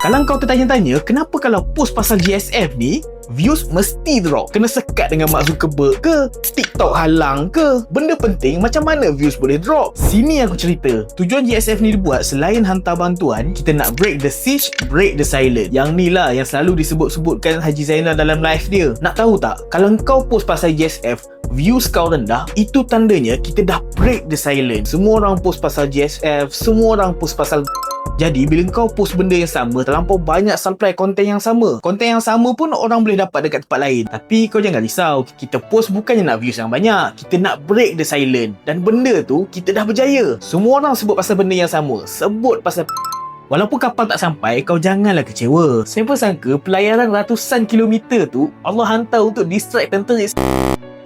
Kalau kau tertanya-tanya, kenapa kalau post pasal GSF ni, views mesti drop? Kena sekat dengan Mark Zuckerberg ke? TikTok halang ke? Benda penting macam mana views boleh drop? Sini aku cerita. Tujuan GSF ni dibuat selain hantar bantuan, kita nak break the siege, break the silence. Yang ni lah yang selalu disebut-sebutkan Haji Zainal dalam live dia. Nak tahu tak? Kalau kau post pasal GSF, views kau rendah, itu tandanya kita dah break the silence. Semua orang post pasal GSF, semua orang post pasal. Jadi bila kau post benda yang sama, terlampau banyak supply konten yang sama. Konten yang sama pun orang boleh dapat dekat tempat lain. Tapi kau jangan risau, kita post bukannya nak views yang banyak, kita nak break the silence. Dan benda tu kita dah berjaya. Semua orang sebut pasal benda yang sama, sebut pasal. Walaupun kapal tak sampai, kau janganlah kecewa. Siapa sangka pelayaran ratusan kilometer tu Allah hantar untuk distract tentera.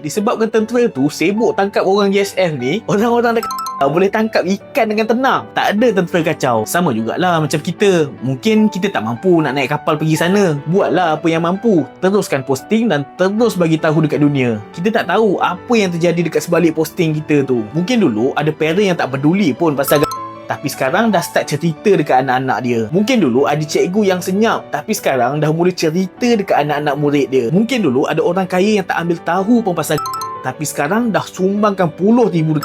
Disebabkan tentera tu sibuk tangkap orang GSF ni, orang-orang dekat boleh tangkap ikan dengan tenang. Tak ada tentera kacau. Sama jugalah macam kita. Mungkin kita tak mampu nak naik kapal pergi sana. Buatlah apa yang mampu. Teruskan posting dan terus bagi tahu dekat dunia. Kita tak tahu apa yang terjadi dekat sebalik posting kita tu. Mungkin dulu ada parent yang tak peduli pun pasal tapi sekarang dah start cerita dekat anak-anak dia. Mungkin dulu ada cikgu yang senyap, tapi sekarang dah mula cerita dekat anak-anak murid dia. Mungkin dulu ada orang kaya yang tak ambil tahu pun pasal tapi sekarang dah sumbangkan puluh ribu.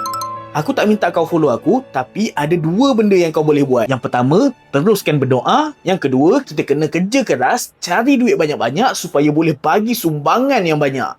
Aku tak minta kau follow aku, tapi ada dua benda yang kau boleh buat. Yang pertama, teruskan berdoa. Yang kedua, kita kena kerja keras, cari duit banyak-banyak supaya boleh bagi sumbangan yang banyak.